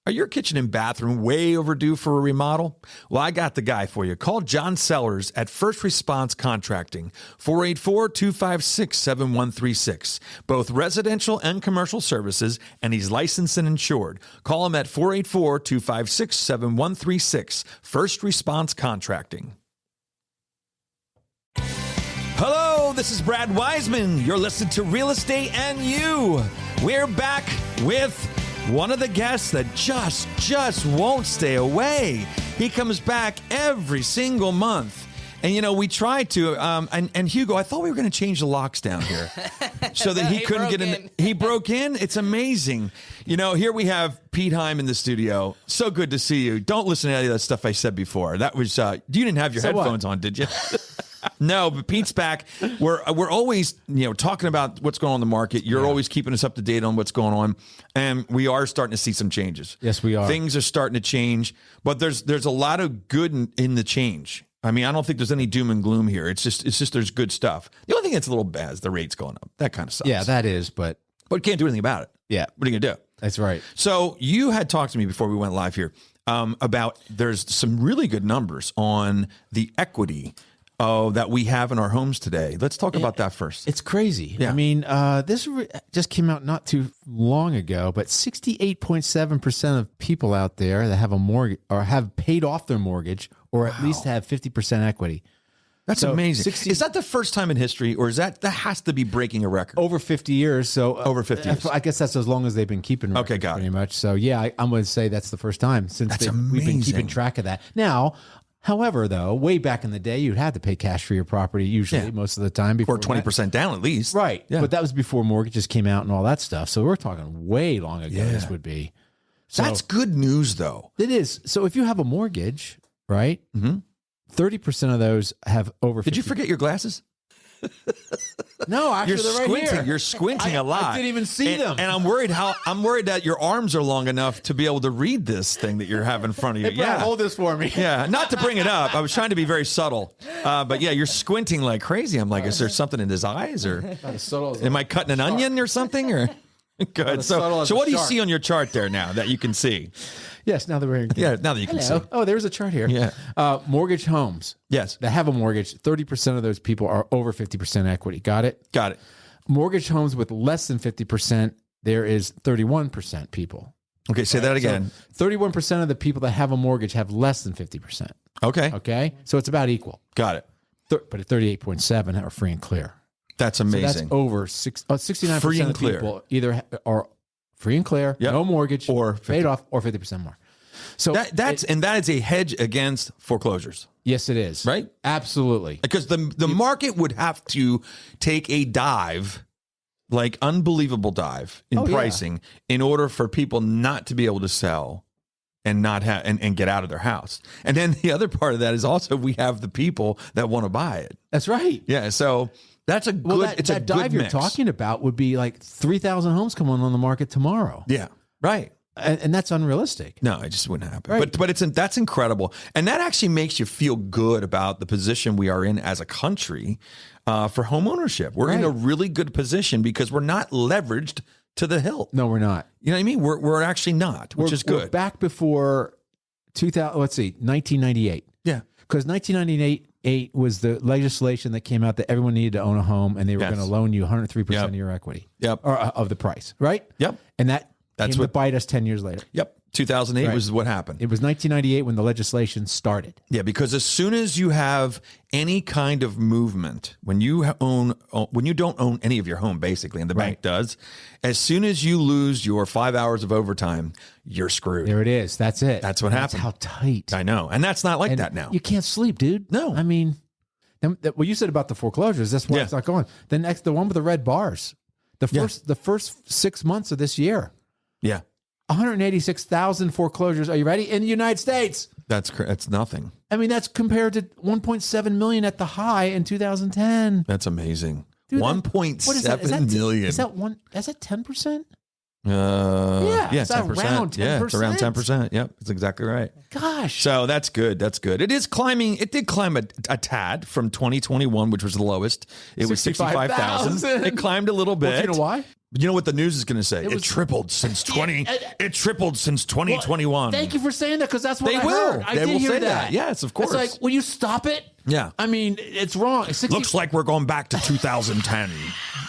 Are your kitchen and bathroom way overdue for a remodel? Well, I got the guy for you. Call John Sellers at First Response Contracting, 484-256-7136. Both residential and commercial services, and he's licensed and insured. Call him at 484-256-7136. First Response Contracting. Hello, this is Brad Weisman. You're listening to Real Estate and You. We're back with one of the guests that just won't stay away. He comes back every single month. And, you know, we tried to, and Hugo, I thought we were going to change the locks down here so that he couldn't get in. He broke in. It's amazing. You know, here we have Pete Heim in the studio. So good to see you. Don't listen to any of that stuff I said before. That was, you didn't have your headphones on, did you? No, but Pete's back. We're always, you know, talking about what's going on in the market. You're always keeping us up to date on what's going on, and we are starting to see some changes. Yes, we are. Things are starting to change, but there's a lot of good in the change. I mean, I don't think there's any doom and gloom here. It's just there's good stuff. The only thing that's a little bad is the rates going up. That kind of sucks. Yeah, that is, but we can't do anything about it. Yeah, what are you gonna do? That's right. So you had talked to me before we went live here about there's some really good numbers on the equity that we have in our homes today. Let's talk about that first. It's crazy. Yeah. I mean, this just came out not too long ago, but 68.7% of people out there that have a mortgage or have paid off their mortgage or at least have 50% equity. That's amazing. Is that the first time in history, or is that has to be breaking a record? Over 50 years. So over 50 years. I guess that's as long as they've been keeping records, okay, got pretty it. much. So yeah, I'm going to say that's the first time since we've been keeping track of that. Now, however, though, way back in the day, you'd have to pay cash for your property usually most of the time. Before or 20% down at least. Right. Yeah. But that was before mortgages came out and all that stuff. So we're talking way long ago this would be. So, that's good news, though. It is. So if you have a mortgage, right, 30% of those have over 50. Did you forget your glasses? No, actually, they're right here. You're squinting a lot. I didn't even see them. And I'm worried that your arms are long enough to be able to read this thing that you have in front of you. Hey, Brad, hold this for me. Yeah, not to bring it up. I was trying to be very subtle. But yeah, you're squinting like crazy. I'm like, is there something in his eyes, or am I cutting an onion or something? Or good. So what do you see on your chart there now that you can see? Yes, now that we're now that you can see. Oh, there's a chart here. Yeah. Mortgage homes. Yes. That have a mortgage, 30% of those people are over 50% equity. Got it? Got it. Mortgage homes with less than 50%, there is 31% people. Okay, say that again. So 31% of the people that have a mortgage have less than 50%. Okay. Okay? So it's about equal. Got it. But at 38.7 are free and clear. That's amazing. So that's over 69% of people either are free and clear, no mortgage, or paid off, or 50% more. So that is a hedge against foreclosures. Yes, it is. Right? Absolutely. Because the market would have to take a dive, like unbelievable dive in pricing, in order for people not to be able to sell and not have and get out of their house. And then the other part of that is also we have the people that want to buy it. That's right. Yeah. So that's a good. It's a good dive you're talking about would be like 3,000 homes coming on the market tomorrow. Yeah. Right. And that's unrealistic. No, it just wouldn't happen. Right. But that's incredible, and that actually makes you feel good about the position we are in as a country for home ownership. We're in a really good position because we're not leveraged to the hilt. No, we're not. You know what I mean? We're actually not, which is good. We're back before 1998. Yeah, because 1998 was the legislation that came out that everyone needed to own a home, and they were going to loan you 103% of your equity. Yep, or of the price. Right. Yep, and that's what bite us 10 years later. Yep. 2008 was what happened. It was 1998 when the legislation started. Yeah, because as soon as you have any kind of movement, when you don't own any of your home, basically, and the bank does, as soon as you lose your 5 hours of overtime, you're screwed. There it is. That's it. That's what happened. How tight. I know. And that's not like that now. You can't sleep, dude. No. I mean, what you said about the foreclosures, that's why it's not going. The one with the red bars, the first 6 months of this year. Yeah. 186,000 foreclosures. Are you ready? In the United States. That's nothing. I mean, that's compared to 1.7 million at the high in 2010. That's amazing. 1.7 million. Is that 10%? It's 10%. Around 10%. Yeah, it's around 10%. Yep, that's exactly right. Gosh. So that's good. That's good. It is climbing. It did climb a tad from 2021, which was the lowest. It was 65,000. It climbed a little bit. Well, do you know why? But you know what the news is going to say? It tripled since 2021. Well, thank you for saying that, because that's what They I will. heard. I They did will hear say that. Yes, of course. It's like, will you stop it? Yeah. I mean, it's wrong. It's 60. Looks like we're going back to 2010.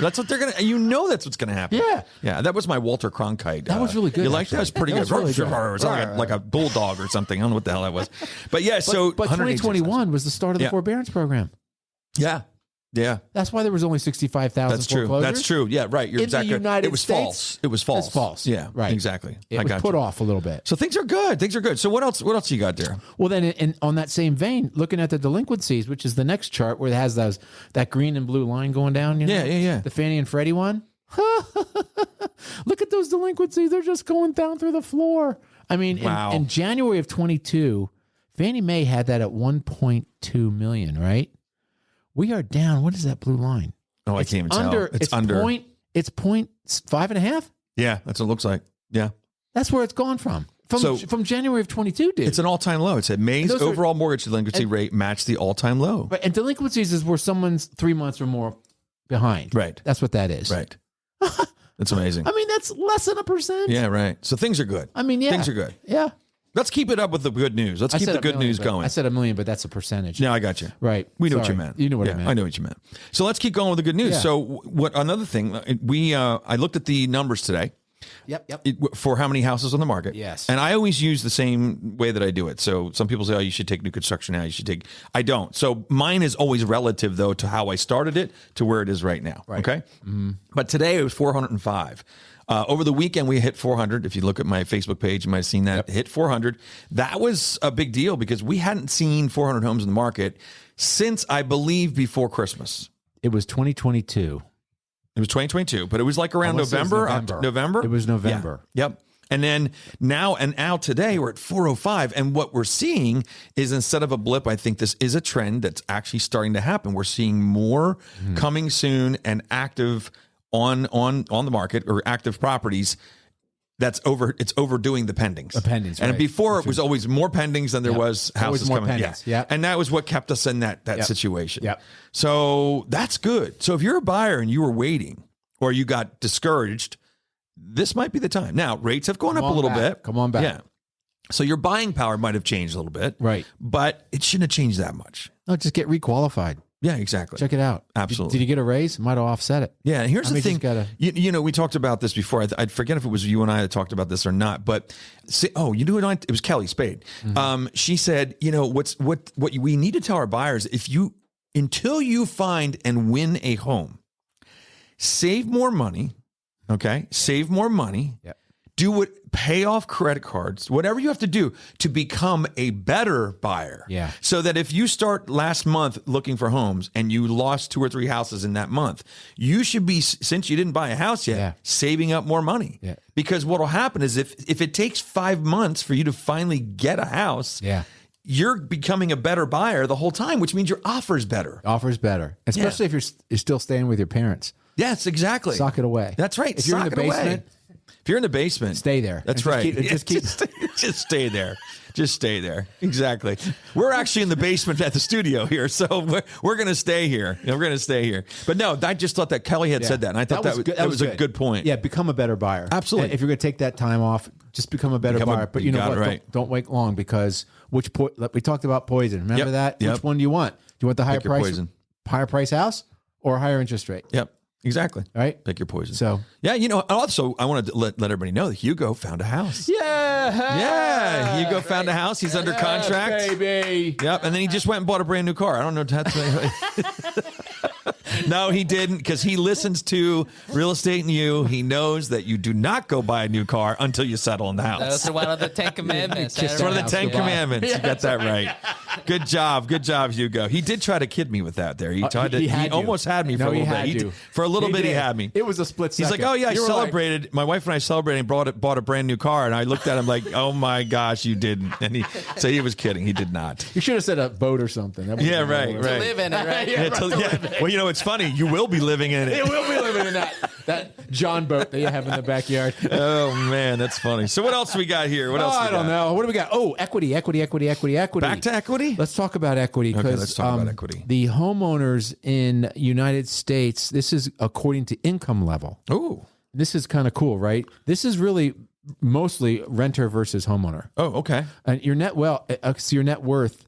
That's what they're going to, that's what's going to happen. Yeah. Yeah, that was my Walter Cronkite. That was really good. You like that? It was pretty good. Really good. It was like a bulldog or something. I don't know what the hell that was. But yeah, But 2021 was the start of the forbearance program. Yeah. Yeah. That's why there was only 65,000 That's true. foreclosures. That's true. Yeah, right. You're In exactly the right. United It was States, false. It was false. It's false. Yeah, right. Exactly. It was put off a little bit. So things are good. Things are good. So what else you got there? Well, then on that same vein, looking at the delinquencies, which is the next chart where it has that green and blue line going down. Yeah. The Fannie and Freddie one. Look at those delinquencies. They're just going down through the floor. I mean, wow. in January of 22, Fannie Mae had that at 1.2 million, right? We are down. What is that blue line? Oh, I can't even tell. It's under. It's 5.5. Yeah, that's what it looks like. Yeah. That's where it's gone from. From January of 22, dude. It's an all-time low. It said May's overall mortgage delinquency rate matched the all-time low. Right, and delinquencies is where someone's 3 months or more behind. Right. That's what that is. Right. That's amazing. I mean, that's less than 1%. Yeah, right. So things are good. I mean, yeah. Things are good. Yeah. Let's keep it up with the good news. Let's keep the good news going. I said $1 million, but that's a percentage. Yeah, I got you. Right. We know what you meant. You know what I meant. I know what you meant. So let's keep going with the good news. Yeah. So another thing, I looked at the numbers today. Yep. For how many houses on the market. Yes. And I always use the same way that I do it. So some people say, oh, you should take new construction now. I don't. So mine is always relative, though, to how I started it to where it is right now. Right. Okay. Mm-hmm. But today it was 405. Over the weekend, we hit 400. If you look at my Facebook page, you might have seen that. Hit 400. That was a big deal because we hadn't seen 400 homes in the market since, I believe, before Christmas. It was 2022. It was 2022, but it was like around November. It was November. Yeah. Yep. And then now today we're at 405. And what we're seeing is, instead of a blip, I think this is a trend that's actually starting to happen. We're seeing more coming soon and active on the market, or active properties. It's overdoing the pendings. The pendings, and right. before it was always more pendings than there was houses more coming. pendings. Yeah. And that was what kept us in that situation. Yep. So that's good. So if you're a buyer and you were waiting, or you got discouraged, this might be the time. Now, rates have gone up a little bit. Come on back. Yeah. So your buying power might have changed a little bit. Right. But it shouldn't have changed that much. No, just get requalified. Yeah, exactly. Check it out. Absolutely. Did you get a raise? Might have offset it. Yeah, and here's the thing. You we talked about this before. I forget if it was you and I that talked about this or not. But you knew it. It was Kelly Spade. Mm-hmm. She said, what we need to tell our buyers: until you find and win a home, save more money. Okay, save more money. Yep. Pay off credit cards, whatever you have to do to become a better buyer. Yeah. So that if you start last month looking for homes and you lost 2 or 3 houses in that month, you should be, since you didn't buy a house yet, saving up more money. Yeah. Because what will happen is if it takes 5 months for you to finally get a house, you're becoming a better buyer the whole time, which means your offer's better. Offer's better. Especially if you're still staying with your parents. Yes, exactly. Sock it away. That's right. If you're in the basement, if you're in the basement, stay there. That's right. Just stay there. Just stay there. Exactly. We're actually in the basement at the studio here, so we're going to stay here. We're going to stay here. But no, I just thought that Kelly had said that, and I thought that was a good point. Yeah, become a better buyer. Absolutely. And if you're going to take that time off, just become a better buyer. But you know what? Right. Don't wait long, because we talked about poison. Remember that? Yep. Which one do you want? Do you want the higher price house or a higher interest rate? Yep. Exactly. Right? Pick your poison. So, yeah, also, I wanted to let everybody know that Hugo found a house. Yeah. Hugo found a house. He's under contract. Baby. Yep. And then he just went and bought a brand new car. I don't know. No, he didn't, because he listens to Real Estate and You. He knows that you do not go buy a new car until you settle in the house. Those are one of the 10 commandments. It's one of the 10 commandments. You got that right. Good job, Hugo. He did try to kid me with that there. He tried to. He almost had me for a little bit. For a little bit, he had me. It was a split second. He's like, oh yeah, I celebrated. My wife and I celebrated and bought a brand new car. And I looked at him like, oh my gosh, you didn't. And he said he was kidding. He did not. You should have said a boat or something. Yeah, right. To live in it, right? Well, it's funny. You will be living in it. You will be living in that John boat that you have in the backyard. Oh man, that's funny. So what else we got here? What else? I don't know. What do we got? Oh, equity. Back to equity. Let's talk about equity. Okay, let's talk about equity. The homeowners in United States. This is according to income level. Oh. this is kind of cool, right? This is really mostly renter versus homeowner. Oh, okay. And your net so your net worth,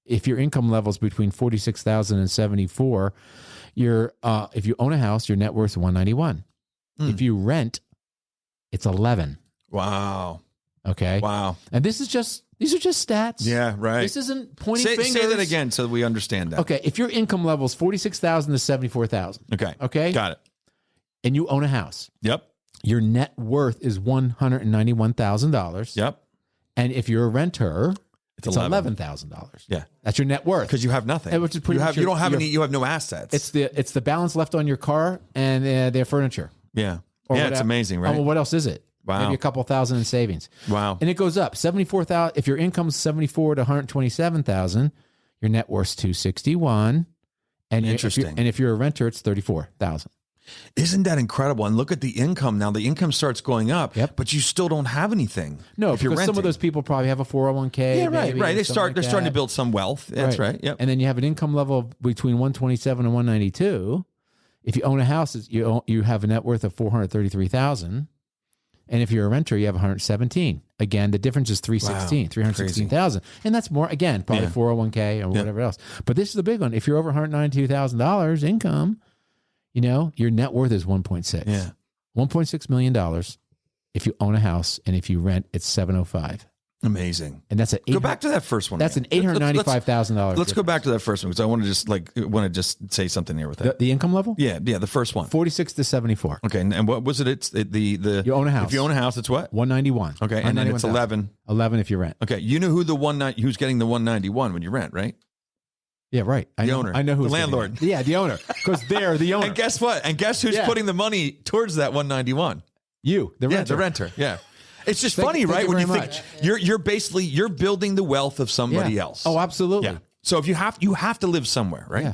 if your income level is between 46,000 and 74, if you own a house, your net worth is 191. If you rent, it's 11. Wow. Okay. Wow. And these are just stats. Yeah, right. This isn't pointing fingers. Say that again so we understand that. Okay. If your income level is 46,000 to 74,000. Okay. Okay. Got it. And you own a house. Yep. Your net worth is $191,000. Yep. And if you're a renter, it's $11,000. $11,000. Yeah. That's your net worth. Because you have nothing. Which is pretty you much don't have any. You have no assets. It's the balance left on your car and their furniture. Yeah. Or It's amazing, right? Well, what else is it? Wow. Maybe a couple thousand in savings. Wow. And it goes up. 74,000. If your income's 74 to 127,000, your net worth's 261. And Interesting. If you're a renter, it's 34,000. Isn't that incredible? And look at the income now. The income starts going up, Yep. but you still don't have anything. No, if you're because some of renting. those people probably have a 401k. Yeah, right, maybe, right. They're or something like starting to that. build some wealth. That's right. Yep. And then you have an income level between 127 and 192. If you own a house, you have a net worth of 433,000. And if you're a renter, you have 117. Again, the difference is 316,000. And that's more, again, probably 401k or whatever else. But this is the big one. If you're over $192,000 income, your net worth is 1.6. Yeah. $1.6 million if you own a house, and if you rent, it's 705. Amazing. And that's Go back to that first one. That's again. an $895,000. Let's go back to that first one because I want to just say something here with that. The income level? Yeah, the first one. 46 to 74. Okay, and what was it? It's the You own a house. If you own a house, it's what? 191. Okay, and then it's 11. 11 if you rent. Okay, you know who's getting the 191 when you rent, right? Yeah, right. The owner. I know who's the landlord. Yeah, the owner, because they're the owner. And guess what? And guess who's putting the money towards that 191? You, the renter. The renter. Yeah. It's just Thank funny, you right? When you very think much. you're basically building the wealth of somebody else. Oh, absolutely. Yeah. So if you have to live somewhere, right? Yeah.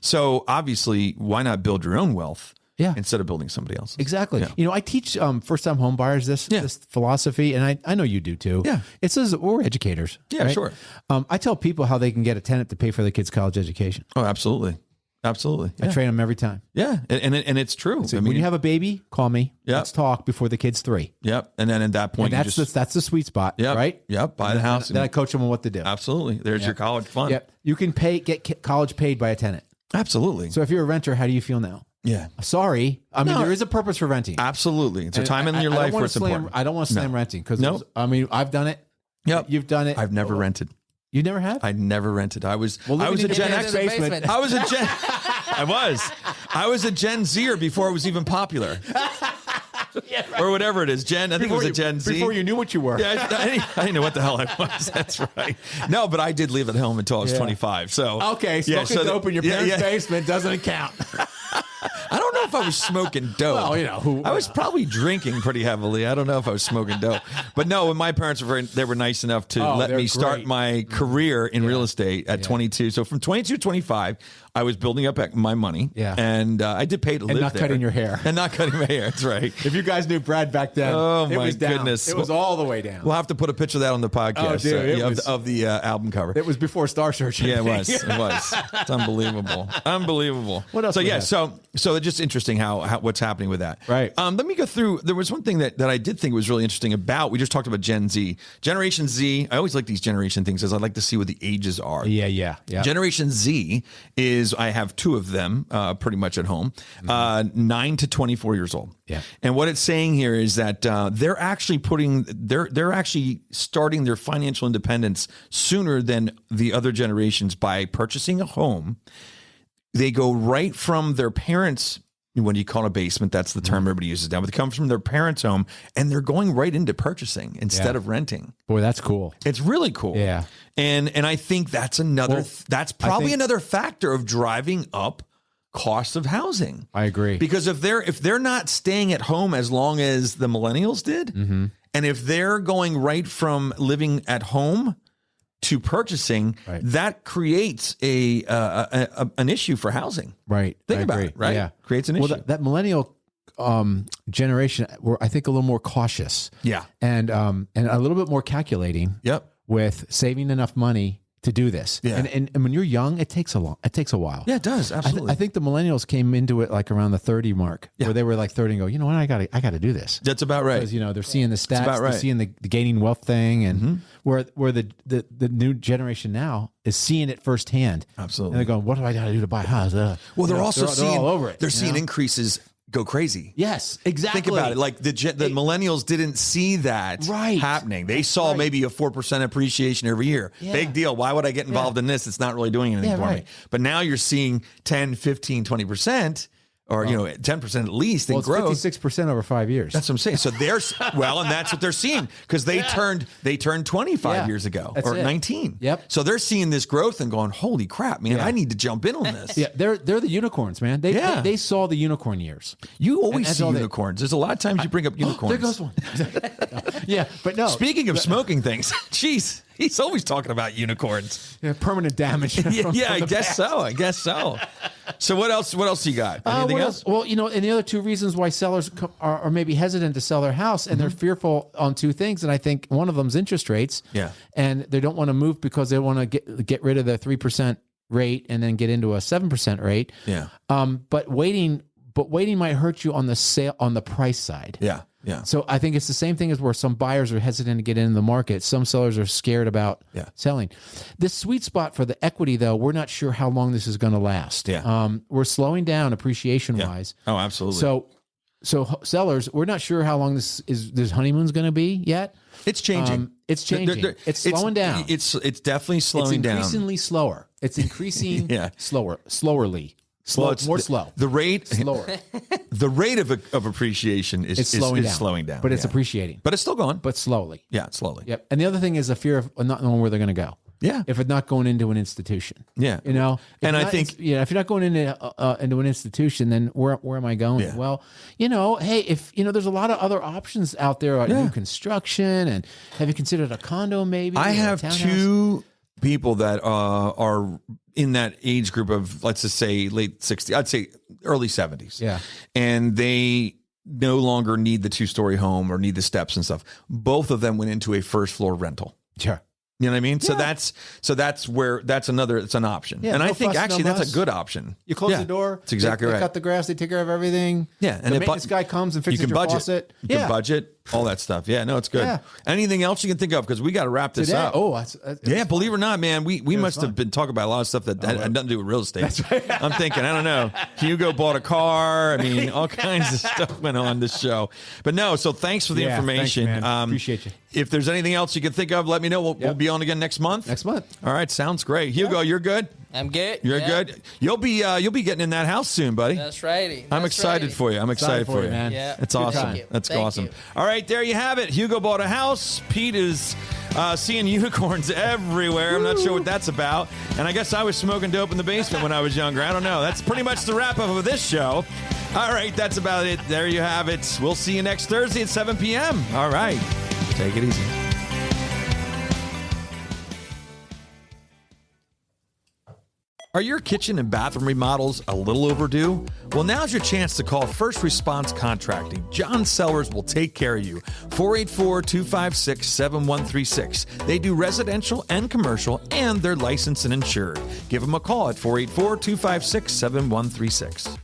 So obviously, why not build your own wealth? Yeah. Instead of building somebody else's. Exactly. Yeah. I teach first-time home buyers this philosophy, and I know you do too. Yeah. It says we're educators. Yeah, right? sure. I tell people how they can get a tenant to pay for their kids' college education. Oh, absolutely. Absolutely. I train them every time. Yeah. And it's true. So when you have a baby, call me. Yeah. Let's talk before the kid's 3. Yep. And then at that point, And that's the sweet spot, right? Yep. Buy the house. Then I coach them on what to do. Absolutely. There's your college fund. Yep. You can get college paid by a tenant. Absolutely. So if you're a renter, how do you feel now? Yeah. Sorry. I mean, there is a purpose for renting. Absolutely. It's a time in your life where it's important. I don't want to slam renting because I've done it. Yep. You've done it. I've never rented. You never have? I never rented. I was a living in Gen the X. basement. I was a Gen. I was a Gen Zer before it was even popular. Or whatever it is, Gen. I think it was a Gen Z. Before you knew what you were. Yeah, I didn't know what the hell I was. That's right. No, but I did live at home until I was 25. So okay, smoking dope in your parents' basement doesn't count. I don't know if I was smoking dope. Well, I was probably drinking pretty heavily. I don't know if I was smoking dope. But no, when my parents were nice enough to let me start my career in real estate at 22. So from 22 to 25, I was building up my money. Yeah. And I did pay to live there. And not cutting your hair. And not cutting my hair. That's right. If you guys knew Brad back then, it was down. goodness. It was all the way down. We'll have to put a picture of that on the podcast of the album cover. It was before Star Searching. Yeah, it was. It was. It's unbelievable. Unbelievable. What else? So so it's just interesting how what's happening with that. Right. Let me go through. There was one thing that I did think was really interesting about. We just talked about Gen Z, Generation Z. I always like these generation things as I like to see what the ages are. Yeah. Generation Z is I have 2 of them pretty much at home, 9 to 24 years old. Yeah. And what it's saying here is that they're actually they're actually starting their financial independence sooner than the other generations by purchasing a home. They go right from their parents', what do you call a basement? That's the term everybody uses now. But they come from their parents' home and they're going right into purchasing instead of renting. Boy, that's cool. It's really cool. Yeah. And I think that's that's probably another factor of driving up costs of housing. I agree. Because if they're not staying at home as long as the millennials did, and if they're going right from living at home to purchasing, that creates an issue for housing. Right. Think about it, right? Yeah. Creates an issue. Well, that millennial generation were, I think, a little more cautious. Yeah. And a little bit more calculating. Yep. With saving enough money to do this. Yeah. And when you're young, it takes a while. Yeah, it does. Absolutely. I think the millennials came into it like around the 30 mark, Yeah. where they were like 30 and go, you know what, I got to do this. That's about right. Because they're seeing the stats, about right. they're seeing the gaining wealth thing, and where the new generation now is seeing it firsthand. Absolutely. And they're going, what do I got to do to buy a house? Well, they're also seeing all over it. They're seeing increases go crazy. Yes, exactly. Think about it. Like the millennials didn't see that happening. They saw maybe a 4% appreciation every year. Yeah. Big deal. Why would I get involved in this? It's not really doing anything for me. But now you're seeing 10, 15, 20% or 10% at least in growth. It's 56% over 5 years. That's what I'm saying. So there's and that's what they're seeing, because they turned 25 years ago, That's or it. 19. Yep. So they're seeing this growth and going, holy crap, man, I need to jump in on this. Yeah, they're the unicorns, man. They saw the unicorn years. You always And see all they- unicorns. There's a lot of times you bring up unicorns. There goes one. Yeah, but no. Speaking of smoking things, jeez, he's always talking about unicorns. Permanent damage. I guess so. So what else you got? Anything else? Well, and the other two reasons why sellers are maybe hesitant to sell their house, and they're fearful on two things, and I think one of them is interest rates. Yeah. And they don't want to move because they want to get rid of the 3% rate and then get into a 7% rate. Yeah. But waiting might hurt you on the price side. Yeah. Yeah. So I think it's the same thing as where some buyers are hesitant to get into the market. Some sellers are scared about selling. This sweet spot for the equity, though, we're not sure how long this is going to last. Yeah. We're slowing down appreciation-wise. Oh, absolutely. So sellers, we're not sure how long this honeymoon's going to be yet. It's changing. It's changing. It's slowing down. It's definitely slowing down. It's increasingly slower. It's increasing slowerly. More slow. The rate slower. The rate of appreciation is slowing down. But it's appreciating. But it's still going. But slowly. Yeah, slowly. Yep. And the other thing is a fear of not knowing where they're going to go. Yeah. If it's not going into an institution. Yeah. And I think if you're not going into an institution, then where am I going? Yeah. Well, hey, if there's a lot of other options out there, new construction, and have you considered a condo maybe? I or a have townhouse? two people that are in that age group of, let's just say late 60s, I'd say early 70s. Yeah. And they no longer need the 2-story home or need the steps and stuff. Both of them went into a first floor rental. Sure. You know what I mean? Yeah. So that's it's an option. Yeah, and no I think fuss, actually no that's muss. a good option. You close the door. That's exactly they right. Cut the grass. They take care of everything. Yeah. And the maintenance guy comes and fixes your faucet. You can budget, all that stuff. Yeah, no, it's good. Yeah. Anything else you can think of? Because we got to wrap this up. Oh, believe it or not, man, we must have been talking about a lot of stuff that had nothing to do with real estate. That's right. I'm thinking, I don't know. Hugo bought a car. I mean, all kinds of stuff went on this show. But no, so thanks for the information. Thanks, man. Appreciate you. If there's anything else you can think of, let me know. We'll be on again next month. All right, sounds great. Hugo, you're good? I'm good. You're good. You'll be getting in that house soon, buddy. That's right. I'm excited for you. I'm excited for you, man. Yeah. It's awesome. Thank you. That's Thank awesome. you. All right, there you have it. Hugo bought a house. Pete is seeing unicorns everywhere. I'm not sure what that's about. And I guess I was smoking dope in the basement when I was younger. I don't know. That's pretty much the wrap up of this show. All right, that's about it. There you have it. We'll see you next Thursday at 7 p.m. All right. Take it easy. Are your kitchen and bathroom remodels a little overdue? Well, now's your chance to call First Response Contracting. John Sellers will take care of you. 484-256-7136. They do residential and commercial, and they're licensed and insured. Give them a call at 484-256-7136.